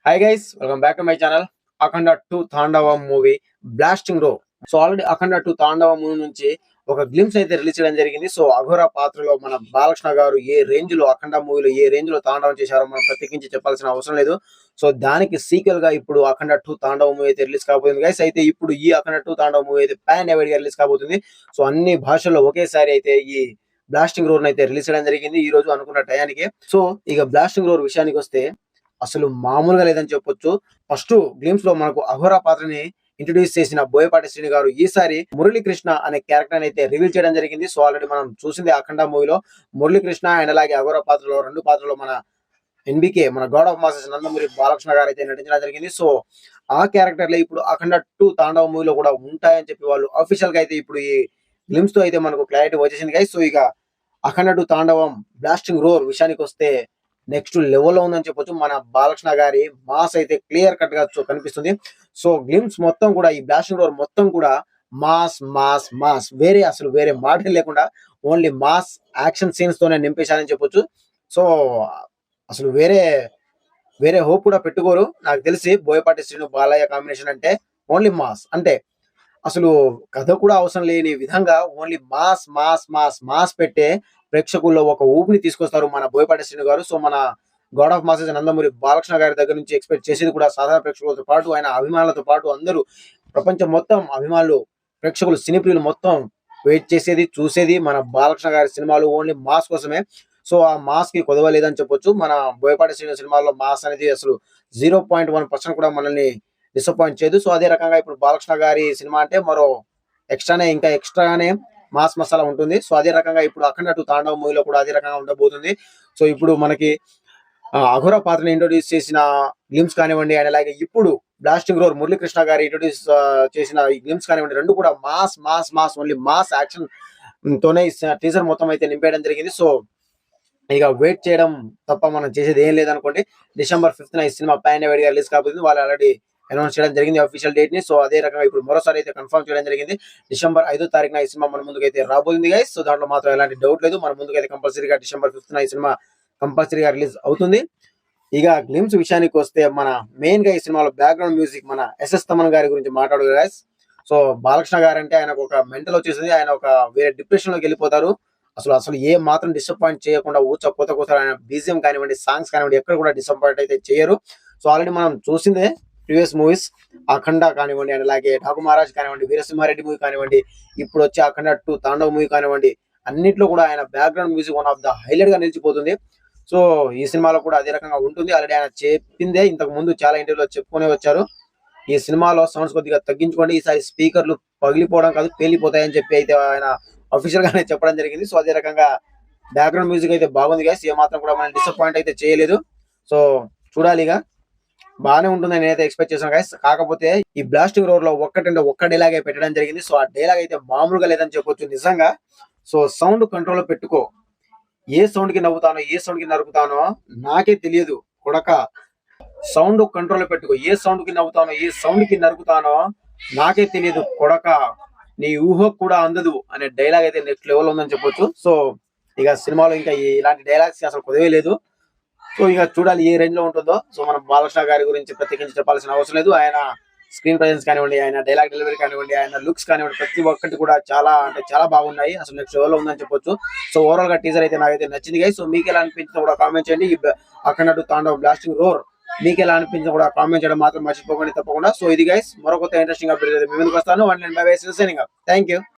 Hi guys, welcome back to my channel. Akhanda 2 Tandava movie blasting రో. So already అఖండ 2 తాండవ movie నుంచి ఒక glimpse అయితే release చేయడం జరిగింది. సో అఘోర పాత్రలో మన బాలకృష్ణ గారు ఏ రేంజ్ లో అఖండ మూవీలో ఏ రేంజ్ లో తాండవం చేశారో మనం ప్రత్యేకించి చెప్పాల్సిన అవసరం లేదు. సో దానికి సీక్వెల్ గా ఇప్పుడు అఖండ 2 తాండవ మూవీ అయితే రిలీజ్ కాబోతుంది గైస్. అయితే ఇప్పుడు ఈ అఖండ 2 తాండవ మూవీ అయితే పాన్ అవైడ్ గా రిలీజ్ కాబోతుంది. సో అన్ని భాషల్లో ఒకేసారి అయితే ఈ బ్లాస్టింగ్ రోర్ అయితే రిలీజ్ చేయడం జరిగింది ఈ రోజు అనుకున్న టయానికి. సో ఇక బ్లాస్టింగ్ రోర్ విషయానికి వస్తే అసలు మామూలుగా లేదని చెప్పొచ్చు. ఫస్ట్ గ్లిమ్స్ లో మనకు అఘోర పాత్రని ఇంట్రొడ్యూస్ చేసిన బోయపాటి శ్రీని గారు ఈసారి మురళీకృష్ణ అనే క్యారెక్టర్ అయితే రివీల్ చేయడం జరిగింది. సో ఆల్రెడీ మనం చూసింది అఖండ మూవీలో మురళీకృష్ణ అండ్ అలాగే అఘోర పాత్రలో రెండు పాత్రలో మన ఎన్బికే మన God of masses Nandamuri Balakrishna గారు అయితే నటించడం జరిగింది. సో ఆ క్యారెక్టర్లే ఇప్పుడు అఖండ 2 తాండవ మూవీలో కూడా ఉంటాయని చెప్పి వాళ్ళు అఫీషియల్ గా అయితే ఇప్పుడు ఈ గ్లిమ్స్ తో అయితే మనకు క్లారిటీ వచ్చేసింది గైస్. సో ఇక అఖండ 2 తాండవం బ్లాస్టింగ్ రోర్ విషయానికి వస్తే నెక్స్ట్ లెవెల్లో ఉందని చెప్పొచ్చు. మన బాలకృష్ణ గారి మాస్ అయితే క్లియర్ కట్ గా కనిపిస్తుంది. సో గ్లిమ్స్ మొత్తం కూడా ఈ బ్లాస్టింగ్ రోర్ మొత్తం కూడా మాస్ మాస్ మాస్ వేరే మాటలు లేకుండా ఓన్లీ మాస్ యాక్షన్ సీన్స్ తోనే నింపేశారని చెప్పొచ్చు. సో అసలు వేరే హోప్ కూడా పెట్టుకోరు. నాకు తెలిసి బోయపాటి శ్రీను బాలయ్య కాంబినేషన్ అంటే ఓన్లీ మాస్ అంటే అసలు కథ కూడా అవసరం లేని విధంగా only mass mass mass mass పెట్టే ప్రేక్షకుల్లో ఒక ఊపిని తీసుకొస్తారు మన బోయపాటి శ్రీను గారు. సో మన God of masses Nandamuri Balakrishna గారి దగ్గర నుంచి ఎక్స్పెక్ట్ చేసేది కూడా సాధారణ ప్రేక్షకులతో పాటు ఆయన అభిమానులతో పాటు అందరూ ప్రపంచం మొత్తం అభిమానులు ప్రేక్షకులు సినీ ప్రియులు మొత్తం వెయిట్ చేసేది చూసేది మన బాలకృష్ణ గారి సినిమాలు ఓన్లీ మాస్ కోసమే. సో ఆ మాస్ కి కొదవలేదని చెప్పొచ్చు. మన బోయపాటి శ్రీను సినిమాల్లో మాస్ అనేది అసలు 0.1% కూడా మనల్ని డిసప్పాయింట్ చేయదు. సో అదే రకంగా ఇప్పుడు బాలకృష్ణ గారి సినిమా అంటే మరో ఎక్స్ట్రాగానే మాస్ మసాలా ఉంటుంది. సో అదే రకంగా ఇప్పుడు అఖండ 2 తాండవ మూవీలో కూడా అదే రకంగా ఉండబోతుంది. సో ఇప్పుడు మనకి అఘోర పాత్రని ఇంట్రొడ్యూస్ చేసిన గ్లిమ్స్ కానివ్వండి అండ్ అలాగే ఇప్పుడు బ్లాస్టింగ్ రోర్ మురళీకృష్ణ గారి ఇంట్రొడ్యూస్ చేసిన ఈ గ్లిమ్స్ కానివ్వండి రెండు కూడా mass mass mass only mass action తోనే టీజర్ మొత్తం అయితే నింపేయడం జరిగింది. సో ఇక వెయిట్ చేయడం తప్ప మనం చేసేది ఏం లేదనుకోండి. December 5th ఈ సినిమా పాన్ అవైడ్ గా రిలీజ్ కాబోతుంది. వాళ్ళు ఆల్రెడీ అనౌన్స్ చేయడం జరిగింది అఫీషియల్ డేట్ ని. సో అదే రకంగా ఇప్పుడు మరోసారి అయితే కన్ఫర్మ్ చేయడం జరిగింది. December 5వ ఈ సినిమా మన ముందుకైతే రాబోతుంది గైస్. సో దాంట్లో మాత్రం ఎలాంటి డౌట్ లేదు. మన ముందుకైతే కంపల్సరీగా December 5th ఈ సినిమా కంపల్సరీగా రిలీజ్ అవుతుంది. ఇక గ్లిమ్స్ విషయానికి వస్తే మన మెయిన్ గా ఈ సినిమాలో బ్యాక్గ్రౌండ్ మ్యూజిక్ మన ఎస్ఎస్ తమన్ గారి గురించి మాట్లాడు గైస్. సో బాలకృష్ణ గారు అంటే ఆయనకు ఒక మెంటల్ వచ్చేసింది. ఆయన ఒక వేరే డిప్రెషన్ లోకి వెళ్ళిపోతారు. అసలు ఏ మాత్రం డిసప్పాయింట్ చేయకుండా ఊచ కోత ఆయన బీజిఎం కానివ్వండి సాంగ్స్ కానివ్వండి ఎక్కడ కూడా డిసప్పాయింట్ అయితే చేయరు. సో ఆల్రెడీ మనం చూసిందే ప్రీవియస్ మూవీస్ అఖండ కానివ్వండి అండ్ అలాగే ఠాకు మహారాజ్ కానివ్వండి వీరసింహారెడ్డి మూవీ కానివ్వండి ఇప్పుడు వచ్చే అఖండ 2 తాండవ మూవీ కానివ్వండి అన్నిట్లో కూడా ఆయన background music one of the highlight గా నిలిచిపోతుంది. సో ఈ సినిమాలో కూడా అదే రకంగా ఉంటుంది. ఆల్రెడీ ఆయన చెప్పిందే ఇంతకు ముందు చాలా ఇంటర్వ్యూలో చెప్పుకునే వచ్చారు. ఈ సినిమాలో సౌండ్స్ కొద్దిగా తగ్గించుకోండి, ఈసారి స్పీకర్లు పగిలిపోవడం కాదు పేలిపోతాయని చెప్పి అయితే ఆయన అఫీషియల్ గానే చెప్పడం జరిగింది. సో అదే రకంగా బ్యాక్గ్రౌండ్ మ్యూజిక్ అయితే బాగుంది గైస్. ఏ మాత్రం కూడా మనం డిసప్పాయింట్ అయితే చేయలేదు. సో చూడాలిగా బాగానే ఉంటుందని నేనైతే ఎక్స్పెక్ట్ చేశాను గైస్. కాకపోతే ఈ బ్లాస్టింగ్ రోడ్ లో ఒక్క డైలాగే పెట్టడం జరిగింది. సో ఆ డైలాగ్ అయితే మామూలుగా లేదని చెప్పొచ్చు నిజంగా. సో సౌండ్ కంట్రోల్ లో పెట్టుకో, ఏ సౌండ్ కి నవ్వుతానో ఏ సౌండ్ కి నరుకుతానో నాకే తెలియదు కొడక. సౌండ్ కంట్రోల్ లో పెట్టుకో, ఏ సౌండ్ కి నవ్వుతానో ఏ సౌండ్ కి నరుకుతానో నాకే తెలియదు కొడక, నీ ఊహకు కూడా అందదు అనే డైలాగ్ అయితే నెక్స్ట్ లెవెల్ ఉందని చెప్పొచ్చు. సో ఇక సినిమాలో ఇంకా ఇలాంటి డైలాగ్స్ అసలు కుదవే లేదు. సో ఇక చూడాలి ఏ రేంజ్ లో ఉంటుందో. సో మనం బాలకృష్ణ గారి గురించి ప్రత్యేకించి చెప్పాల్సిన అవసరం లేదు. ఆయన స్క్రీన్ ప్రెజెన్స్ కానివ్వండి, ఆయన డైలాగ్ డెలివరీ కానివ్వండి, ఆయన లుక్స్ కానివ్వండి ప్రతి ఒక్కటి కూడా చాలా బాగున్నాయి. అసలు నెక్స్ట్ లెవెల్ లో ఉందని చెప్పొచ్చు. సో ఓవరాల్ గా టీజర్ అయితే నాకైతే నచ్చింది గైస్. సో మీకు ఎలా అనిపించిందో కూడా కామెంట్ చేయండి. అఖండ 2 తాండవ బ్లాస్టింగ్ రోర్ మీకు ఎలా అనిపించిందో కూడా కామెంట్ చేయడం మాత్రం మర్చిపోకండి తప్పకుండా. సో ఇది గైస్ మరొక ఇంట్రెస్టింగ్ అప్డేట్ అయితే మీ ముందుకు వస్తాను. Thank you.